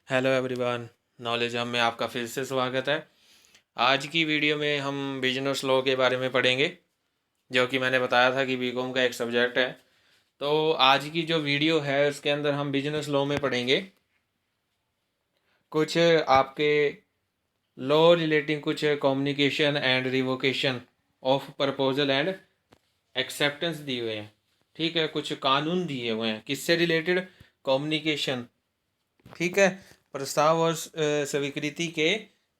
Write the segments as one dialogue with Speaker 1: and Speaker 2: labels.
Speaker 1: Hello everyone, knowledge hub में आपका फिर से स्वागत है। आज की वीडियो में हम बिजनेस लॉ के बारे में पढ़ेंगे, जो कि मैंने बताया था कि बीकॉम का एक सब्जेक्ट है। तो आज की जो वीडियो है उसके अंदर हम बिजनेस लॉ में पढ़ेंगे कुछ आपके लॉ रिलेटिंग कुछ communication and revocation of proposal and acceptance दिए हुए हैं। ठीक है, कुछ कानून दिए हुए हैं किससे रिलेटेड, कम्युनिकेशन। ठीक है, प्रस्ताव और स्वीकृति के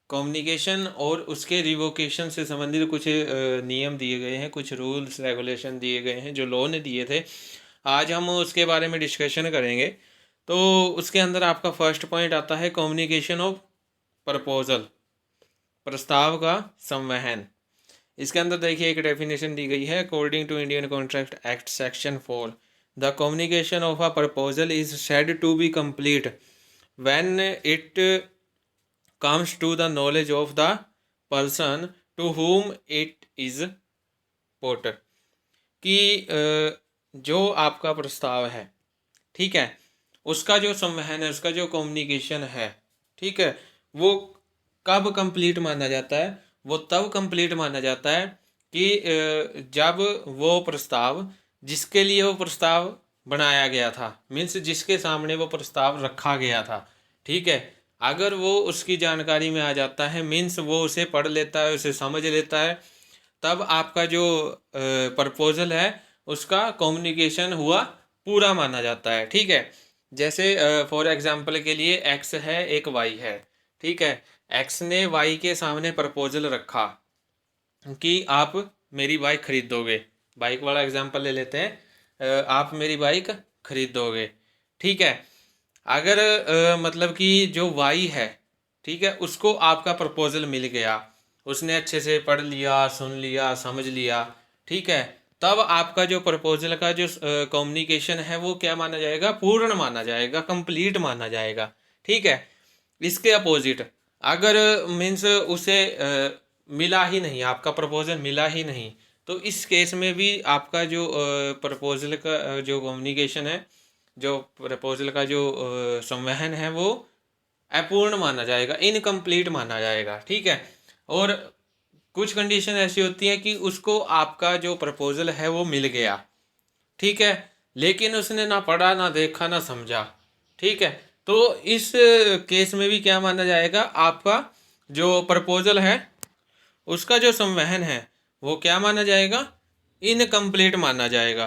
Speaker 1: कम्युनिकेशन और उसके रिवोकेशन से संबंधित कुछ नियम दिए गए हैं, कुछ रूल्स रेगुलेशन दिए गए हैं जो लॉ ने दिए थे। आज हम उसके बारे में डिस्कशन करेंगे। तो उसके अंदर आपका फर्स्ट पॉइंट आता है कम्युनिकेशन ऑफ प्रपोजल, प्रस्ताव का संवहन। इसके अंदर देखिए एक डेफिनेशन दी गई है, according to Indian contract act section 4 the communication of a proposal is said to be complete when it comes to the knowledge of the person to whom it is put। कि जो आपका प्रस्ताव है, ठीक है, उसका जो संवहन है, उसका जो कम्युनिकेशन है, ठीक है, वो कब कंप्लीट माना जाता है? वो तब कंप्लीट माना जाता है कि जब वो प्रस्ताव, जिसके लिए वो प्रस्ताव बनाया गया था, मीन्स जिसके सामने वो प्रस्ताव रखा गया था, ठीक है, अगर वो उसकी जानकारी में आ जाता है, मीन्स वो उसे पढ़ लेता है, उसे समझ लेता है, तब आपका जो प्रपोजल है उसका कम्युनिकेशन हुआ पूरा माना जाता है। ठीक है, जैसे फॉर एग्जांपल के लिए एक्स है, एक वाई है, ठीक है, एक्स ने वाई के सामने प्रपोजल रखा कि आप मेरी बाइक खरीदोगे। बाइक वाला एग्जांपल ले लेते हैं, आप मेरी बाइक खरीदोगे। ठीक है, अगर मतलब कि जो वाई है, ठीक है, उसको आपका प्रपोजल मिल गया, उसने अच्छे से पढ़ लिया, सुन लिया, समझ लिया, ठीक है, तब आपका जो प्रपोजल का जो कम्युनिकेशन है वो क्या माना जाएगा? पूर्ण माना जाएगा, कंप्लीट माना जाएगा। ठीक है, इसके अपोजिट अगर मीन्स उसे मिला ही नहीं, आपका प्रपोजल मिला ही नहीं, तो इस केस में भी आपका जो प्रपोजल का जो कम्युनिकेशन है, जो प्रपोजल का जो संवहन है, वो अपूर्ण माना जाएगा, इनकम्प्लीट माना जाएगा। ठीक है, और कुछ कंडीशन ऐसी होती है कि उसको आपका जो प्रपोजल है वो मिल गया, ठीक है, लेकिन उसने ना पढ़ा, ना देखा, ना समझा। ठीक है, तो इस केस में भी क्या माना जाएगा? आपका जो प्रपोजल है उसका जो संवहन है वो क्या माना जाएगा? इनकम्प्लीट माना जाएगा।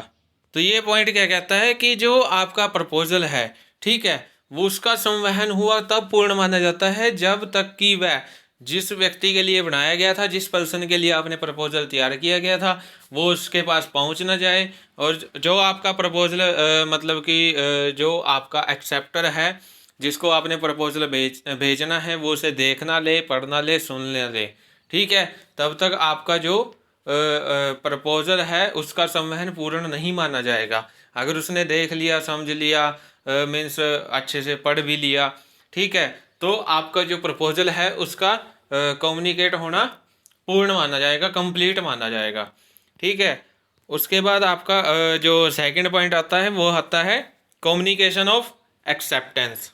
Speaker 1: तो ये पॉइंट क्या कहता है कि जो आपका प्रपोजल है, ठीक है, वो उसका संवहन हुआ तब पूर्ण माना जाता है जब तक कि वह जिस व्यक्ति के लिए बनाया गया था, जिस पर्सन के लिए आपने प्रपोजल तैयार किया गया था, वो उसके पास पहुंच ना जाए। और जो आपका प्रपोजल मतलब कि जो आपका एक्सेप्टर है, जिसको आपने प्रपोजल भेजना है, वो उसे देखना ले, पढ़ना ले, सुनने ले, ठीक है, तब तक आपका जो प्रपोजल है उसका संवहन पूर्ण नहीं माना जाएगा। अगर उसने देख लिया, समझ लिया, मीन्स अच्छे से पढ़ भी लिया, ठीक है, तो आपका जो प्रपोजल है उसका कम्युनिकेट होना पूर्ण माना जाएगा, कंप्लीट माना जाएगा। ठीक है, उसके बाद आपका जो सेकंड पॉइंट आता है वो आता है communication of acceptance.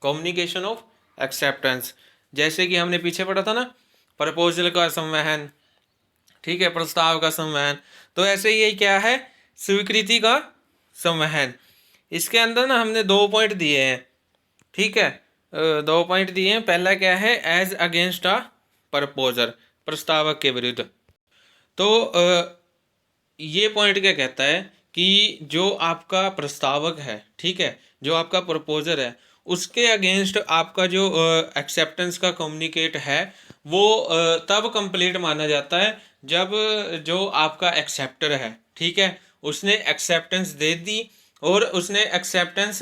Speaker 1: Communication of acceptance, जैसे कि हमने पीछे पढ़ा था ना, प्रपोजल का संवहन, ठीक है, प्रस्ताव का संवहन, तो ऐसे ही क्या है? स्वीकृति का संवहन। इसके अंदर ना हमने 2 पॉइंट दिए हैं, ठीक है, 2 पॉइंट दिए हैं। पहला क्या है? एज अगेंस्ट अ प्रपोजर, प्रस्तावक के विरुद्ध। तो ये पॉइंट क्या कहता है कि जो आपका प्रस्तावक है, ठीक है, जो आपका प्रपोजर है, उसके अगेंस्ट आपका जो एक्सेप्टेंस का कम्युनिकेट है वो तब कंप्लीट माना जाता है जब जो आपका एक्सेप्टर है, ठीक है, उसने एक्सेप्टेंस दे दी और उसने acceptance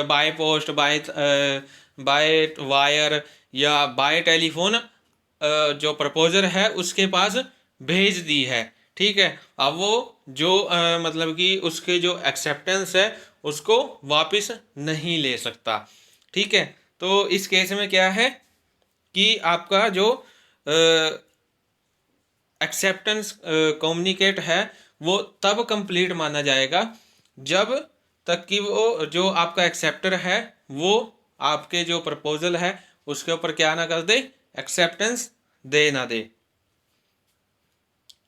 Speaker 1: by post, by wire या बाय टेलीफोन जो प्रपोजर है उसके पास भेज दी है। ठीक है, अब वो जो मतलब कि उसके जो एक्सेप्टेंस है उसको वापस नहीं ले सकता। ठीक है, तो इस केस में क्या है कि आपका जो एक्सेप्टेंस कम्युनिकेट है वो तब कंप्लीट माना जाएगा जब तक कि वो जो आपका एक्सेप्टर है वो आपके जो प्रपोजल है उसके ऊपर क्या ना कर दे, एक्सेप्टेंस दे ना दे,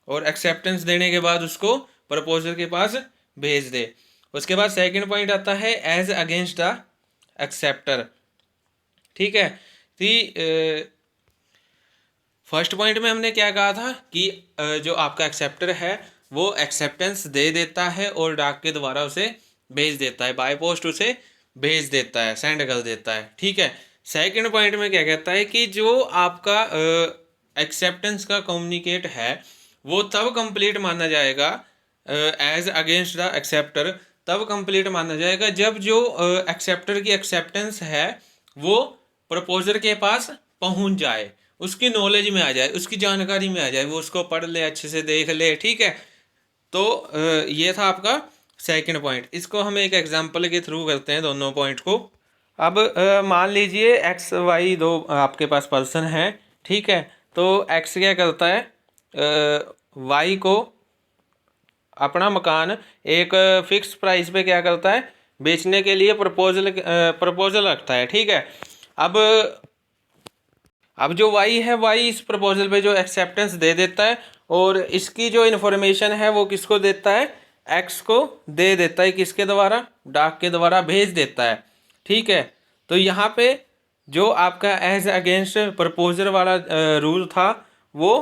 Speaker 1: और एक्सेप्टेंस देने के बाद उसको प्रपोजल के पास भेज दे। उसके बाद सेकंड पॉइंट आता है एज अगेंस्ट द एक्सेप्टर। ठीक है, फर्स्ट पॉइंट में हमने क्या कहा था कि जो आपका एक्सेप्टर है वो एक्सेप्टेंस दे देता है और डाक के द्वारा उसे भेज देता है, बाय पोस्ट उसे भेज देता है, सेंड कर देता है। ठीक है, सेकंड पॉइंट में क्या कहता है कि जो आपका एक्सेप्टेंस का कम्युनिकेट है वो तब कंप्लीट माना जाएगा, एज अगेंस्ट द एक्सेप्टर तब कंप्लीट माना जाएगा जब जो एक्सेप्टर की एक्सेप्टेंस है वो प्रपोजर के पास पहुंच जाए, उसकी नॉलेज में आ जाए, उसकी जानकारी में आ जाए, वो उसको पढ़ ले, अच्छे से देख ले। ठीक है, तो ये था आपका सेकंड पॉइंट। इसको हम एक एग्जांपल के थ्रू करते हैं दोनों पॉइंट को। अब मान लीजिए एक्स वाई दो आपके पास पर्सन है। ठीक है, तो एक्स क्या करता है, वाई को अपना मकान एक फिक्स प्राइस पे क्या करता है, बेचने के लिए प्रपोजल रखता है। ठीक है, अब जो वाई है, वाई इस प्रपोजल पे जो एक्सेप्टेंस दे देता है और इसकी जो इन्फॉर्मेशन है वो किसको देता है, एक्स को दे देता है, किसके द्वारा, डाक के द्वारा भेज देता है। ठीक है, तो यहाँ पे जो आपका एज अगेंस्ट प्रपोजल वाला रूल था वो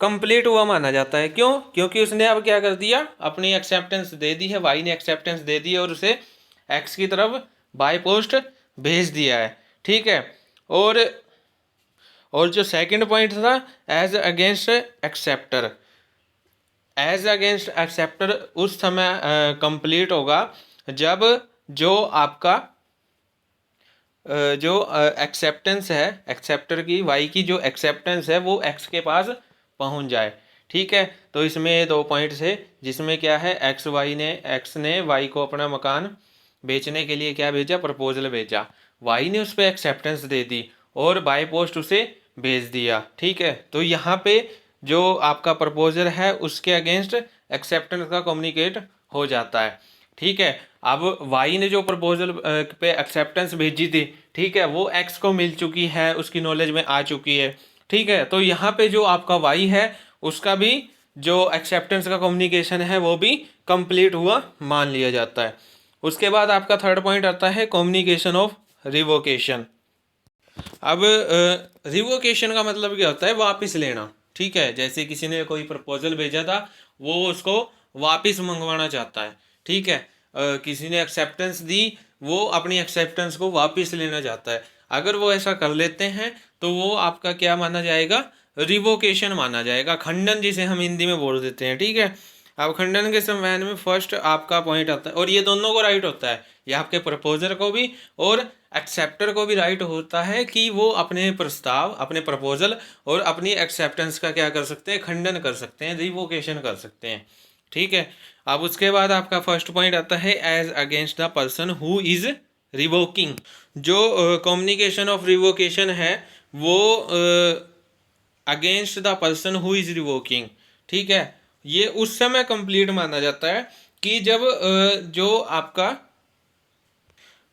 Speaker 1: कंप्लीट हुआ माना जाता है। क्यों? क्योंकि उसने अब क्या कर दिया, अपनी एक्सेप्टेंस दे दी है, वाई ने एक्सेप्टेंस दे दी है और उसे एक्स की तरफ बाय पोस्ट भेज दिया है। ठीक है, और जो सेकंड पॉइंट था as against acceptor, as against acceptor उस समय कंप्लीट होगा जब जो आपका जो एक्सेप्टेंस है, एक्सेप्टर की, वाई की जो एक्सेप्टेंस है वो एक्स के पास पहुंच जाए। ठीक है, तो इसमें दो पॉइंट्स है जिसमें क्या है, एक्स ने वाई को अपना मकान बेचने के लिए क्या भेजा, प्रपोजल भेजा, वाई ने उस पर एक्सेप्टेंस दे दी और बाय पोस्ट उसे भेज दिया। ठीक है, तो यहाँ पे जो आपका प्रपोजल है उसके अगेंस्ट एक्सेप्टेंस का कम्युनिकेट हो जाता है। ठीक है, अब वाई ने जो प्रपोजल पे एक्सेप्टेंस भेजी थी, ठीक है, वो एक्स को मिल चुकी है, उसकी नॉलेज में आ चुकी है। ठीक है, तो यहाँ पे जो आपका वाई है उसका भी जो एक्सेप्टेंस का कम्युनिकेशन है वो भी कंप्लीट हुआ मान लिया जाता है। उसके बाद आपका थर्ड पॉइंट आता है कम्युनिकेशन ऑफ रिवोकेशन। अब रिवोकेशन का मतलब क्या होता है, वापस लेना। ठीक है, जैसे किसी ने कोई प्रपोजल भेजा था वो उसको वापस मंगवाना चाहता है। ठीक है, किसी ने एक्सेप्टेंस दी, वो अपनी एक्सेप्टेंस को वापस लेना चाहता है। अगर वो ऐसा कर लेते हैं तो वो आपका क्या माना जाएगा, रिवोकेशन माना जाएगा, खंडन जिसे हम हिंदी में बोल देते हैं। ठीक है, अब खंडन के संबंध में फर्स्ट आपका पॉइंट आता है, और ये दोनों को राइट होता है, ये आपके प्रपोजर को भी और एक्सेप्टर को भी राइट होता है कि वो अपने प्रस्ताव, अपने प्रपोजल और अपनी एक्सेप्टेंस का क्या कर सकते हैं, खंडन कर सकते हैं, रिवोकेशन कर सकते हैं। ठीक है, अब उसके बाद आपका फर्स्ट पॉइंट आता है as against the person who is revoking. जो कम्युनिकेशन ऑफ रिवोकेशन है वो against the person who is revoking. ठीक है, ये उस समय कंप्लीट माना जाता है कि जब जो आपका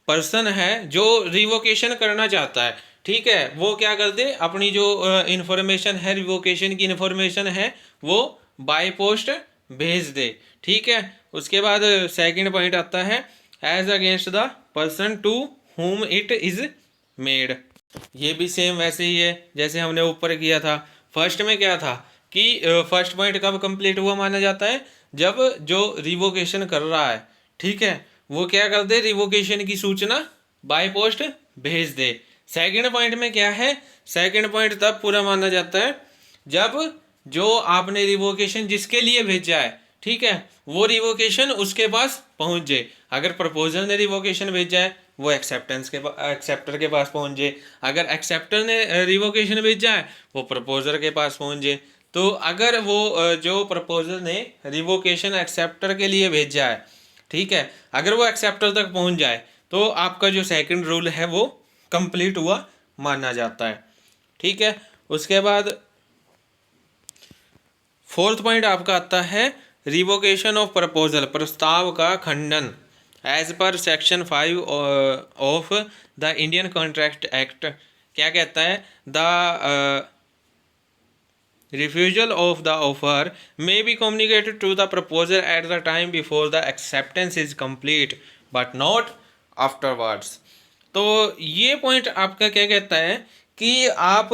Speaker 1: पर्सन है जो रिवोकेशन करना चाहता है, ठीक है, वो क्या कर दे, अपनी जो इंफॉर्मेशन है, रिवोकेशन की इंफॉर्मेशन है, वो बाय पोस्ट भेज दे। ठीक है, उसके बाद सेकंड पॉइंट आता है as against the person to whom it is made. ये भी सेम वैसे ही है जैसे हमने ऊपर किया था। फर्स्ट में क्या था कि फर्स्ट पॉइंट कब कंप्लीट हुआ माना जाता है, जब जो रिवोकेशन कर रहा है, ठीक है, वो क्या कर दे, रिवोकेशन की सूचना बाय पोस्ट भेज दे। सेकंड पॉइंट में क्या है, सेकंड पॉइंट तब पूरा माना जाता है जब जो आपने रिवोकेशन जिसके लिए भेजा है, ठीक है, वो रिवोकेशन उसके पास पहुंच जाए। अगर प्रपोजल ने रिवोकेशन भेजा है वो एक्सेप्टर के पास पहुंच जाए, अगर एक्सेप्टर ने रिवोकेशन भेजा है वो प्रपोजर के पास पहुंच जाए। तो अगर वो जो प्रपोजल ने रिवोकेशन एक्सेप्टर के लिए भेजा है, ठीक है, अगर वो एक्सेप्टर तक पहुंच जाए तो आपका जो सेकंड रूल है वो कंप्लीट हुआ माना जाता है। ठीक है, उसके बाद फोर्थ पॉइंट आपका आता है रिवोकेशन ऑफ प्रपोजल, प्रस्ताव का खंडन। As per section 5 of the Indian contract act क्या कहता है, the refusal of the offer may be communicated to the proposer at the time before the acceptance is complete but not afterwards। तो ये point आपका क्या कहता है कि आप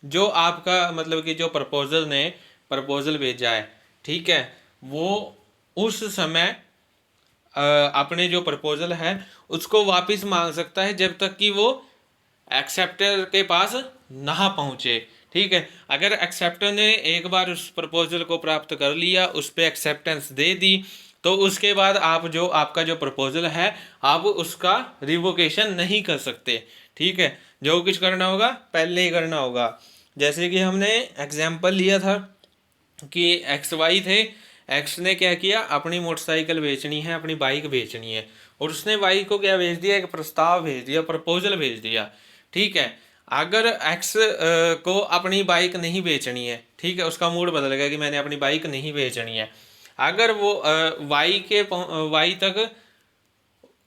Speaker 1: जो आपका मतलब कि जो प्रपोजल ने प्रपोजल भेजा है, ठीक है, वो उस समय अपने जो प्रपोजल है उसको वापस मांग सकता है जब तक कि वो एक्सेप्टर के पास ना पहुंचे। ठीक है, अगर एक्सेप्टर ने एक बार उस प्रपोजल को प्राप्त कर लिया, उस पर एक्सेप्टेंस दे दी, तो उसके बाद आप जो आपका जो प्रपोजल है आप उसका रिवोकेशन नहीं कर सकते। ठीक है, जो कुछ करना होगा पहले ही करना होगा। जैसे कि हमने एग्जाम्पल लिया था कि एक्स वाई थे, एक्स ने क्या किया, अपनी मोटरसाइकिल बेचनी है, अपनी बाइक बेचनी है, और उसने वाई को क्या भेज दिया, एक प्रस्ताव भेज दिया, प्रपोजल भेज दिया। ठीक है, अगर एक्स को अपनी बाइक नहीं बेचनी है, ठीक है, उसका मूड बदल गया कि मैंने अपनी बाइक नहीं बेचनी है, अगर वो वाई तक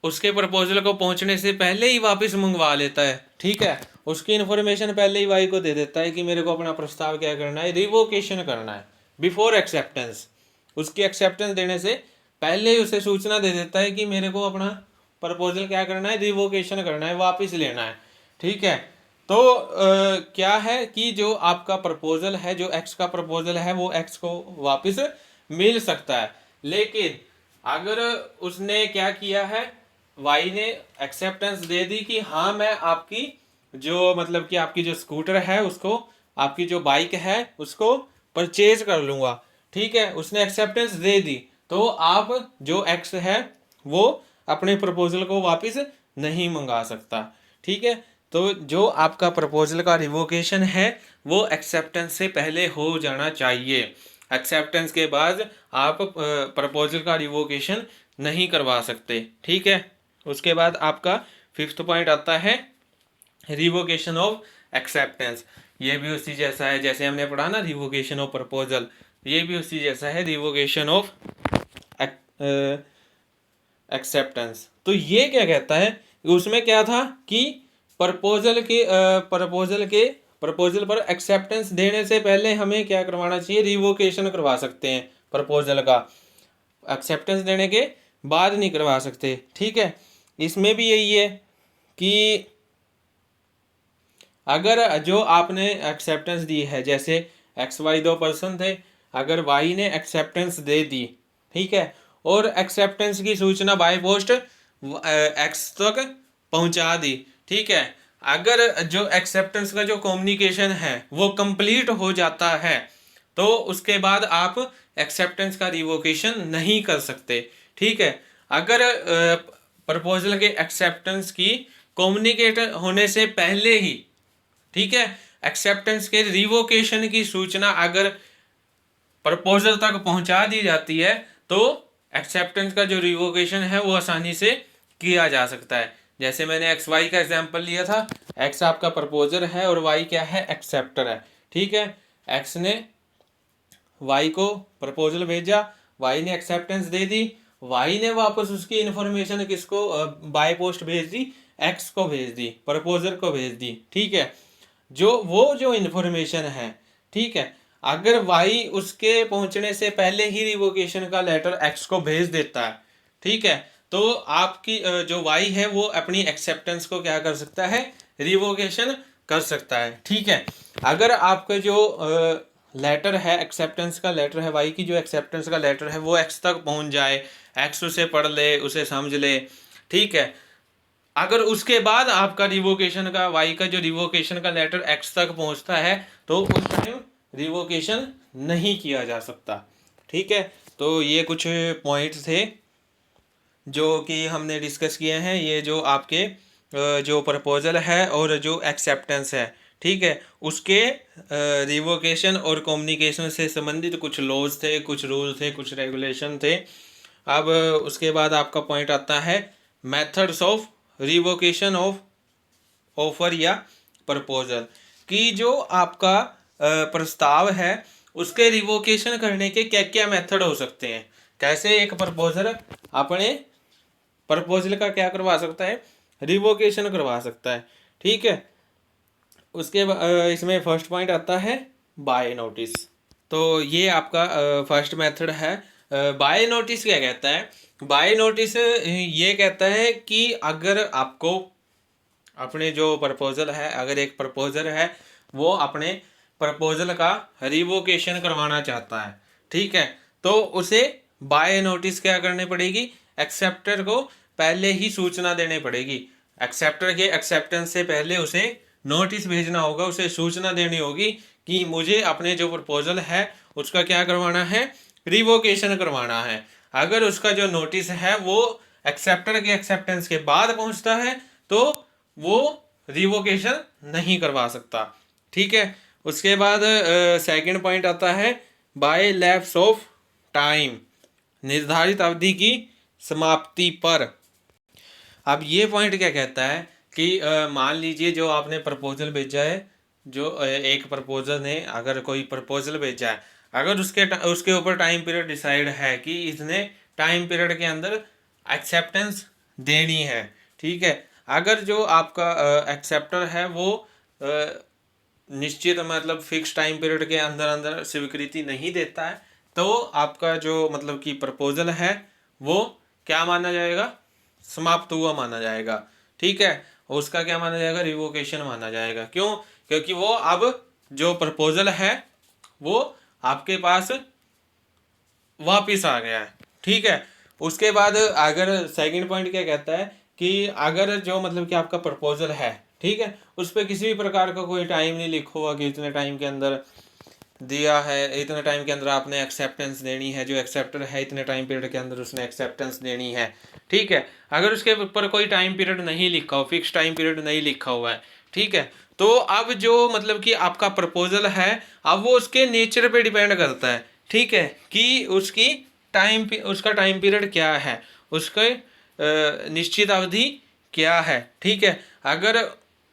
Speaker 1: उसके प्रपोजल को पहुंचने से पहले ही वापस मंगवा लेता है, ठीक है, उसकी इन्फॉर्मेशन पहले ही वाई को दे देता है कि मेरे को अपना प्रस्ताव क्या करना है, रिवोकेशन करना है बिफोर एक्सेप्टेंस। उसकी एक्सेप्टेंस देने से पहले ही उसे सूचना दे देता है कि मेरे को अपना प्रपोजल क्या करना है, रिवोकेशन करना है, वापस लेना है। ठीक है, तो क्या है कि जो आपका प्रपोजल है, जो एक्स का प्रपोजल है, वो एक्स को वापस मिल सकता है। लेकिन अगर उसने क्या किया है, वाई ने एक्सेप्टेंस दे दी कि हाँ मैं आपकी जो मतलब कि आपकी जो स्कूटर है उसको, आपकी जो बाइक है उसको परचेज कर लूँगा, ठीक है, उसने एक्सेप्टेंस दे दी, तो आप जो एक्स है वो अपने प्रपोजल को वापस नहीं मंगा सकता। ठीक है, तो जो आपका प्रपोजल का रिवोकेशन है वो एक्सेप्टेंस से पहले हो जाना चाहिए। एक्सेप्टेंस के बाद आप प्रपोजल का रिवोकेशन नहीं करवा सकते। ठीक है, उसके बाद आपका 5th पॉइंट आता है रिवोकेशन ऑफ एक्सेप्टेंस। ये भी उसी जैसा है जैसे हमने पढ़ा ना रिवोकेशन ऑफ प्रपोजल, ये भी उसी जैसा है रिवोकेशन ऑफ एक्सेप्टेंस। तो ये क्या कहता है, उसमें क्या था कि प्रपोजल पर एक्सेप्टेंस देने से पहले हमें क्या करवाना चाहिए, रिवोकेशन करवा सकते हैं प्रपोजल का, एक्सेप्टेंस देने के बाद नहीं करवा सकते। ठीक है, इसमें भी यही है कि अगर जो आपने एक्सेप्टेंस दी है, जैसे एक्स वाई 2 पर्सन थे, अगर वाई ने एक्सेप्टेंस दे दी, ठीक है, और एक्सेप्टेंस की सूचना बाय पोस्ट एक्स तक पहुंचा दी, ठीक है, अगर जो एक्सेप्टेंस का जो कम्युनिकेशन है वो कंप्लीट हो जाता है तो उसके बाद आप एक्सेप्टेंस का रिवोकेशन नहीं कर सकते। ठीक है, अगर प्रपोजल के एक्सेप्टेंस की कम्युनिकेट होने से पहले ही, ठीक है, एक्सेप्टेंस के रिवोकेशन की सूचना अगर प्रपोजल तक पहुंचा दी जाती है तो एक्सेप्टेंस का जो रिवोकेशन है वो आसानी से किया जा सकता है। जैसे मैंने एक्स वाई का एग्जांपल लिया था, एक्स आपका प्रपोजर है और वाई क्या है, एक्सेप्टर है। ठीक है, एक्स ने वाई को प्रपोजल भेजा, वाई ने एक्सेप्टेंस दे दी, वाई ने वापस उसकी इन्फॉर्मेशन किसको बाय पोस्ट भेज दी, एक्स को भेज दी, प्रपोजर को भेज दी। ठीक है, जो इन्फॉर्मेशन है, ठीक है, अगर वाई उसके पहुंचने से पहले ही रिवोकेशन का लेटर एक्स को भेज देता है, ठीक है, तो आपकी जो वाई है वो अपनी एक्सेप्टेंस को क्या कर सकता है, रिवोकेशन कर सकता है। ठीक है, अगर आपका जो लेटर है, एक्सेप्टेंस का लेटर है, वाई की जो एक्सेप्टेंस का लेटर है वो एक्स तक पहुंच जाए, एक्स उसे पढ़ ले, उसे समझ ले, ठीक है, अगर उसके बाद आपका रिवोकेशन का, वाई का जो रिवोकेशन का लेटर एक्स तक पहुंचता है तो उस टाइम रिवोकेशन नहीं किया जा सकता। ठीक है, तो ये कुछ पॉइंट्स थे जो कि हमने डिस्कस किए हैं, ये जो आपके जो प्रपोजल है और जो एक्सेप्टेंस है, ठीक है, उसके रिवोकेशन और कम्युनिकेशन से संबंधित कुछ लॉज थे, कुछ रूल थे, कुछ रेगुलेशन थे। अब उसके बाद आपका पॉइंट आता है methods of revocation of offer या प्रपोजल, कि जो आपका प्रस्ताव है उसके रिवोकेशन करने के क्या क्या मेथड हो सकते हैं, कैसे एक प्रपोजर अपने प्रपोजल का क्या करवा सकता है, रिवोकेशन करवा सकता है। ठीक है, उसके इसमें फर्स्ट पॉइंट आता है बाय नोटिस। तो ये आपका फर्स्ट मेथड है। बाय नोटिस क्या कहता है, बाय नोटिस ये कहता है कि अगर आपको अपने जो प्रपोजल है, अगर एक प्रपोजल है वो अपने प्रपोजल का रिवोकेशन करवाना चाहता है, ठीक है, तो उसे बाय नोटिस क्या करनी पड़ेगी, एक्सेप्टर को पहले ही सूचना देनी पड़ेगी। एक्सेप्टर के एक्सेप्टेंस से पहले उसे नोटिस भेजना होगा, उसे सूचना देनी होगी कि मुझे अपने जो प्रपोजल है उसका क्या करवाना है, रिवोकेशन करवाना है। अगर उसका जो नोटिस है वो एक्सेप्टर के एक्सेप्टेंस के बाद पहुंचता है तो वो रिवोकेशन नहीं करवा सकता। ठीक है, उसके बाद सेकंड पॉइंट आता है बाय लैप्स ऑफ टाइम, निर्धारित अवधि की समाप्ति पर। अब ये पॉइंट क्या कहता है कि मान लीजिए जो आपने प्रपोजल भेजा है, जो एक प्रपोजल ने अगर कोई प्रपोजल भेजा है, अगर उसके ऊपर टाइम पीरियड डिसाइड है कि इसने टाइम पीरियड के अंदर एक्सेप्टेंस देनी है। ठीक है, अगर जो आपका एक्सेप्टर है वो निश्चित मतलब फिक्स टाइम पीरियड के अंदर अंदर स्वीकृति नहीं देता है, तो आपका जो मतलब कि प्रपोजल है वो क्या माना जाएगा, समाप्त हुआ माना जाएगा। ठीक है, उसका क्या माना जाएगा, रिवोकेशन माना जाएगा। क्यों, क्योंकि वो अब जो प्रपोजल है वो आपके पास वापिस आ गया है। ठीक है, उसके बाद अगर सेकंड पॉइंट क्या कहता है कि अगर जो मतलब कि आपका प्रपोजल है, ठीक है, उस पर किसी भी प्रकार का कोई टाइम नहीं लिखा हुआ कि इतने टाइम के अंदर दिया है, इतने टाइम के अंदर आपने एक्सेप्टेंस देनी है, जो एक्सेप्टर है इतने टाइम पीरियड के अंदर उसने एक्सेप्टेंस देनी है। ठीक है, अगर उसके ऊपर कोई टाइम पीरियड नहीं लिखा हो, फिक्स टाइम पीरियड नहीं लिखा हुआ है, ठीक है, तो अब जो मतलब कि आपका प्रपोजल है अब वो उसके नेचर पे डिपेंड करता है। ठीक है, कि उसका टाइम पीरियड क्या है, उसके निश्चित अवधि क्या है। ठीक है, अगर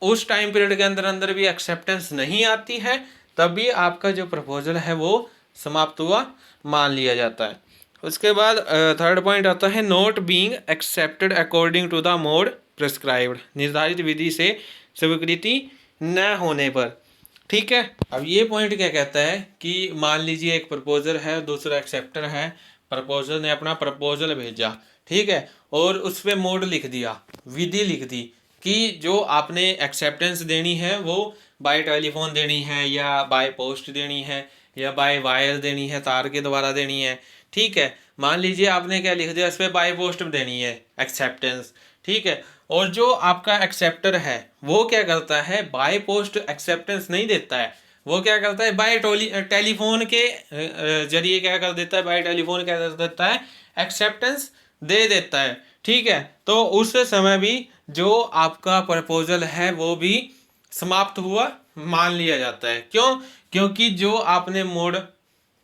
Speaker 1: उस टाइम पीरियड के अंदर अंदर भी एक्सेप्टेंस नहीं आती है तभी आपका जो प्रपोजल है वो समाप्त हुआ मान लिया जाता है। उसके बाद थर्ड पॉइंट आता है not being accepted according to the mode prescribed, निर्धारित विधि से स्वीकृति न होने पर। ठीक है, अब ये पॉइंट क्या कहता है कि मान लीजिए एक प्रपोजल है, दूसरा एक्सेप्टर है, प्रपोजल ने अपना प्रपोजल भेजा, ठीक है, और उस पर मोड लिख दिया, विधि लिख दी कि जो आपने एक्सेप्टेंस देनी है वो बाय टेलीफोन देनी है या बाय पोस्ट देनी है या बाय वायर देनी है, तार के द्वारा देनी है। ठीक है, मान लीजिए आपने क्या लिख दिया, इस पर बाय पोस्ट देनी है एक्सेप्टेंस। ठीक है, और जो आपका एक्सेप्टर है वो क्या करता है, बाय पोस्ट एक्सेप्टेंस नहीं देता है, वो क्या करता है बाय टेलीफोन के जरिए क्या कर देता है, बाय टेलीफोन क्या कर देता है, एक्सेप्टेंस दे देता है। ठीक है, तो उस समय भी जो आपका प्रपोजल है वो भी समाप्त हुआ मान लिया जाता है। क्यों, क्योंकि जो आपने मोड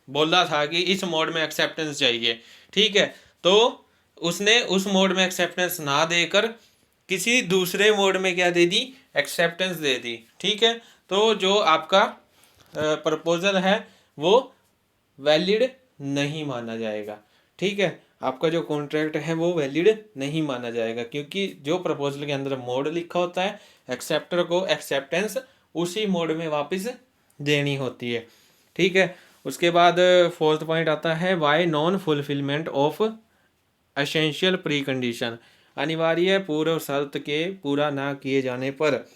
Speaker 1: बोला था कि इस मोड में एक्सेप्टेंस चाहिए, ठीक है, तो उसने उस मोड में एक्सेप्टेंस ना देकर किसी दूसरे मोड में क्या दे दी, एक्सेप्टेंस दे दी। ठीक है, तो जो आपका प्रपोजल है वो वैलिड नहीं माना जाएगा। ठीक है, आपका जो कॉन्ट्रैक्ट है वो वैलिड नहीं माना जाएगा क्योंकि जो प्रपोजल के अंदर मोड लिखा होता है एक्सेप्टर को एक्सेप्टेंस उसी मोड में वापस देनी होती है। ठीक है, उसके बाद फोर्थ पॉइंट आता है by non fulfilment of essential pre condition, अनिवार्य पूर्व शर्त के पूरा ना किए जाने पर।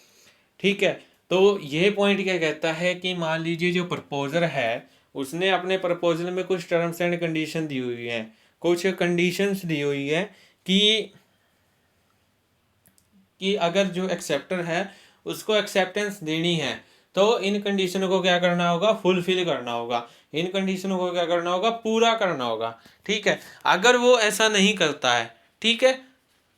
Speaker 1: ठीक है, तो ये पॉइंट क्या कहता है कि मान लीजिए जो प्रपोजर है उसने अपने प्रपोजल में कुछ टर्म्स एंड कंडीशन दी हुई है, कुछ कंडीशंस दी हुई है कि अगर जो एक्सेप्टर है उसको एक्सेप्टेंस देनी है तो इन कंडीशनों को क्या करना होगा, फुलफिल करना होगा, इन कंडीशनों को क्या करना होगा, पूरा करना होगा। ठीक है, अगर वो ऐसा नहीं करता है, ठीक है,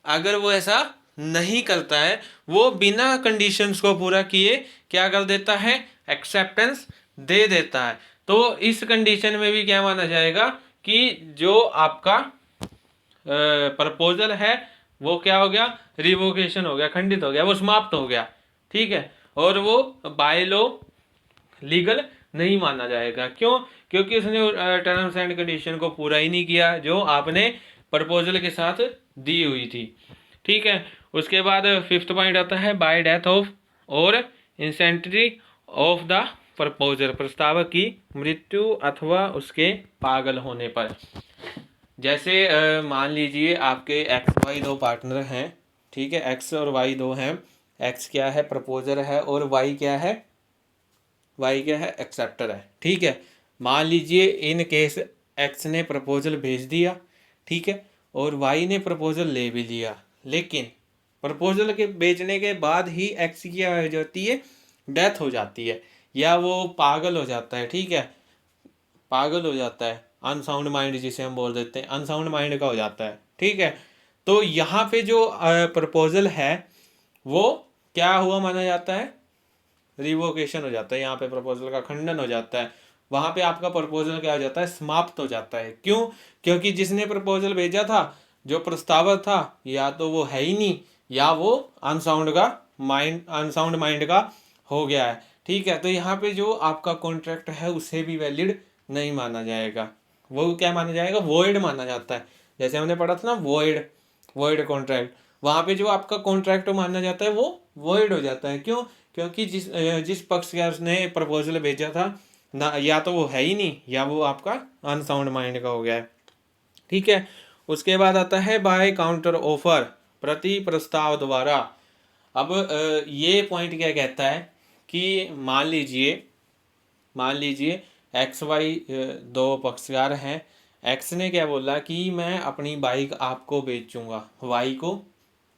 Speaker 1: अगर वो ऐसा नहीं करता है, वो बिना कंडीशंस को पूरा किए क्या कर देता है, एक्सेप्टेंस दे देता है, तो इस कंडीशन में भी क्या माना जाएगा कि जो आपका प्रपोजल है वो क्या हो गया, रिवोकेशन हो गया, खंडित हो गया, वो समाप्त हो गया। ठीक है, और वो बाय लॉ लीगल नहीं माना जाएगा। क्यों, क्योंकि उसने टर्म्स एंड कंडीशन को पूरा ही नहीं किया जो आपने प्रपोजल के साथ दी हुई थी। ठीक है, उसके बाद फिफ्थ पॉइंट आता है बाय डेथ ऑफ और इंसेंटरी ऑफ द प्रपोजर, प्रस्तावक की मृत्यु अथवा उसके पागल होने पर। जैसे मान लीजिए आपके एक्स वाई दो पार्टनर हैं, ठीक है, एक्स और वाई दो हैं। एक्स क्या है, प्रपोजर है, और वाई क्या है, वाई क्या है, एक्सेप्टर है। ठीक है, मान लीजिए इन केस एक्स ने प्रपोजल भेज दिया, ठीक है, और वाई ने प्रपोजल ले भी लिया, लेकिन प्रपोजल के भेजने के बाद ही एक्स की क्या हो जाती है, डेथ हो जाती है, या वो पागल हो जाता है। ठीक है, पागल हो जाता है, अनसाउंड माइंड जिसे हम बोल देते हैं, अनसाउंड माइंड का हो जाता है। ठीक है, तो यहाँ पे जो प्रपोजल है वो क्या हुआ माना जाता है, रिवोकेशन हो जाता है, यहाँ पे प्रपोजल का खंडन हो जाता है। वहां पे आपका प्रपोजल क्या हो जाता है, समाप्त हो जाता है। क्यों? क्योंकि जिसने प्रपोजल भेजा था, जो प्रस्तावक था, या तो वो है ही नहीं, या वो अनसाउंड माइंड का हो गया है। ठीक है, तो यहाँ पे जो आपका कॉन्ट्रैक्ट है उसे भी वैलिड नहीं माना जाएगा, वो क्या माना जाएगा, वॉइड माना जाता है। जैसे हमने पढ़ा था ना, वॉइड कॉन्ट्रैक्ट, वहां पे जो आपका कॉन्ट्रैक्ट माना जाता है वो वॉइड हो जाता है। क्यों? क्योंकि जिस पक्ष का उसने प्रपोजल भेजा था ना, या तो वो है ही नहीं, या वो आपका अनसाउंड माइंड का हो गया है। ठीक है, उसके बाद आता है बाय काउंटर ऑफर, प्रति प्रस्ताव द्वारा। अब ये पॉइंट क्या कहता है कि मान लीजिए एक्स वाई दो पक्षकार हैं। एक्स ने क्या बोला कि मैं अपनी बाइक आपको बेचूंगा, वाई को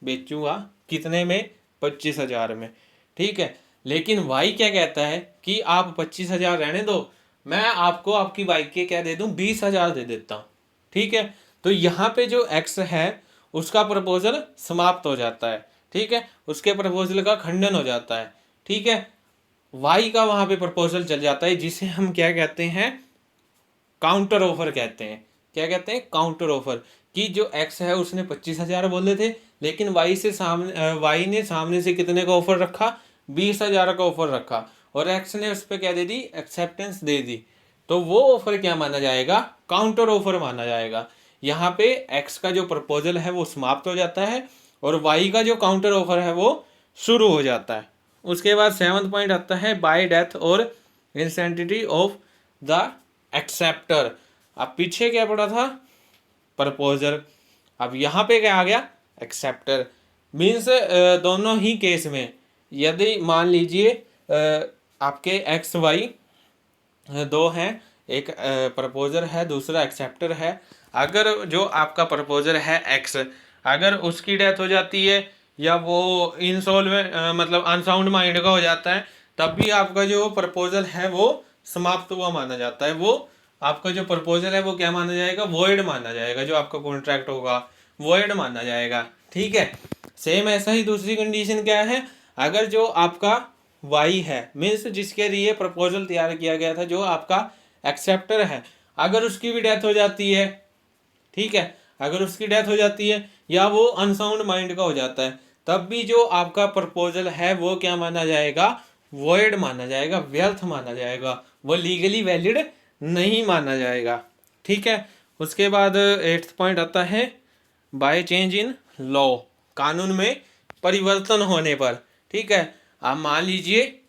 Speaker 1: बेचूंगा, कितने में, 25,000 में। ठीक है, लेकिन वाई क्या कहता है कि आप 25,000 रहने दो, मैं आपको आपकी बाइक के क्या दे दूं, 20,000 दे देता हूं। ठीक है, तो यहाँ पे जो एक्स है उसका प्रपोजल समाप्त हो जाता है। ठीक है, उसके प्रपोजल का खंडन हो जाता है। ठीक है, वाई का वहां पे प्रपोजल चल जाता है, जिसे हम क्या कहते हैं, काउंटर ऑफर कहते हैं। क्या कहते हैं, काउंटर ऑफर। कि जो एक्स है उसने 25,000 बोले थे, लेकिन वाई ने सामने से कितने का ऑफर रखा, 20,000 का ऑफर रखा, और एक्स ने उस पर क्या दे दी, एक्सेप्टेंस दे दी। तो वो ऑफर क्या माना जाएगा, काउंटर ऑफर माना जाएगा। यहाँ पे एक्स का जो प्रपोजल है वो समाप्त हो जाता है, और वाई का जो काउंटर ऑफर है वो शुरू हो जाता है। उसके बाद सेवंथ पॉइंट आता है बाय डेथ और इंसेंटिटी ऑफ द एक्सेप्टर। अब पीछे क्या पड़ा था, प्रपोजर, अब यहाँ पे क्या आ गया, एक्सेप्टर। मीन्स दोनों ही केस में, यदि मान लीजिए आपके एक्स वाई दो हैं, एक प्रपोजर है, दूसरा एक्सेप्टर है। अगर जो आपका प्रपोजर है एक्स, अगर उसकी डेथ हो जाती है, या वो इनसॉल्वेंट मतलब अनसाउंड माइंड का हो जाता है, तब भी आपका जो प्रपोजल है वो समाप्त हुआ माना जाता है। वो आपका जो प्रपोजल है वो क्या माना जाएगा, वॉइड माना जाएगा, जो आपका कॉन्ट्रैक्ट होगा वॉइड माना जाएगा। ठीक है, सेम ऐसा ही दूसरी कंडीशन क्या है, अगर जो आपका वाई है, मीन्स जिसके लिए प्रपोजल तैयार किया गया था, जो आपका एक्सेप्टर है, अगर उसकी भी डेथ हो जाती है, ठीक है, अगर उसकी डेथ हो जाती है, या वो अनसाउंड माइंड का हो जाता है, तब भी जो आपका प्रपोजल है वो क्या माना जाएगा, वॉइड माना जाएगा, व्यर्थ माना जाएगा, वो लीगली वैलिड नहीं माना जाएगा। ठीक है, उसके बाद एट्थ पॉइंट आता है बाय चेंज इन लॉ, कानून में परिवर्तन होने पर। ठीक है, आप मान लीजिए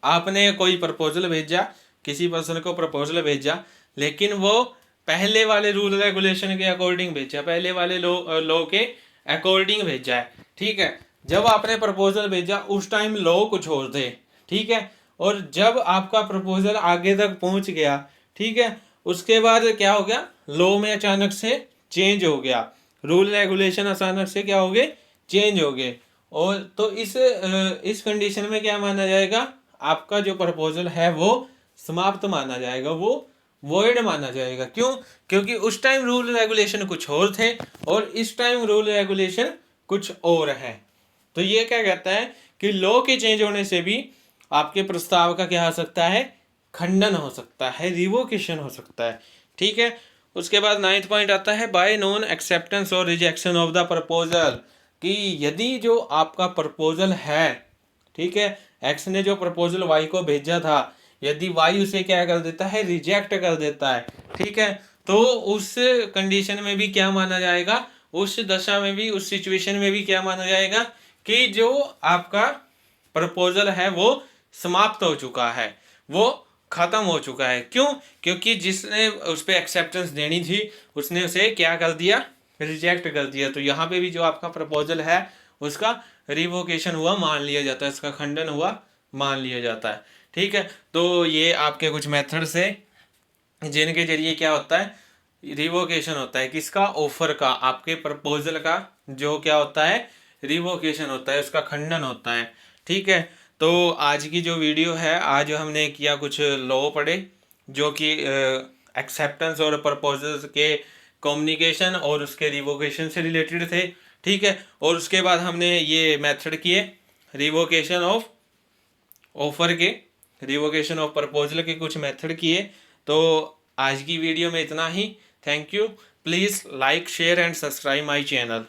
Speaker 1: आपने कोई प्रपोजल भेजा, किसी पर्सन को प्रपोजल भेजा, लेकिन वो पहले वाले रूल रेगुलेशन के अकॉर्डिंग भेजा, पहले वाले लॉ के अकॉर्डिंग भेजा है। ठीक है, जब आपने प्रपोजल भेजा उस टाइम लॉ कुछ और थे। ठीक है, और जब आपका प्रपोजल आगे तक पहुंच गया, ठीक है, उसके बाद क्या हो गया, लॉ में अचानक से चेंज हो गया, रूल रेगुलेशन अचानक से क्या हो गए, चेंज हो गए। और तो इस कंडीशन में क्या माना जाएगा, आपका जो प्रपोजल है वो समाप्त माना जाएगा, वो वॉइड माना जाएगा। क्यों? क्योंकि उस टाइम रूल रेगुलेशन कुछ और थे, और इस टाइम रूल रेगुलेशन कुछ और है। तो ये क्या कहता है कि लॉ के चेंज होने से भी आपके प्रस्ताव का क्या हो सकता है, खंडन हो सकता है, रिवोकेशन हो सकता है। ठीक है, उसके बाद नाइन्थ पॉइंट आता है बाय नॉन एक्सेप्टेंस और रिजेक्शन ऑफ द प्रपोजल, कि यदि जो आपका प्रपोजल है, ठीक है, एक्स ने जो प्रपोजल वाई को भेजा था, यदि वाई उसे क्या कर देता है, रिजेक्ट कर देता है, ठीक है, तो उस कंडीशन में भी क्या माना जाएगा, उस दशा में भी, उस सिचुएशन में भी क्या माना जाएगा कि जो आपका प्रपोजल है वो समाप्त हो चुका है, वो खत्म हो चुका है। क्यों? क्योंकि जिसने उस पर एक्सेप्टेंस देनी थी उसने उसे क्या कर दिया, रिजेक्ट कर दिया। तो यहाँ पे भी जो आपका प्रपोजल है उसका रिवोकेशन हुआ मान लिया जाता है, इसका खंडन हुआ मान लिया जाता है। ठीक है, तो ये आपके कुछ मेथड्स है जिनके जरिए क्या होता है, रिवोकेशन होता है। किसका? ऑफर का, आपके प्रपोजल का जो क्या होता है, रिवोकेशन होता है, उसका खंडन होता है। ठीक है, तो आज की जो वीडियो है, आज हमने किया कुछ लॉ पढ़े जो कि एक्सेप्टेंस और प्रपोजल्स के कम्युनिकेशन और उसके रिवोकेशन से रिलेटेड थे। ठीक है, और उसके बाद हमने ये मेथड किए रिवोकेशन ऑफ ऑफर के, रिवोकेशन ऑफ प्रपोजल के कुछ मेथड किए। तो आज की वीडियो में इतना ही। Thank you. Please like share and subscribe my channel.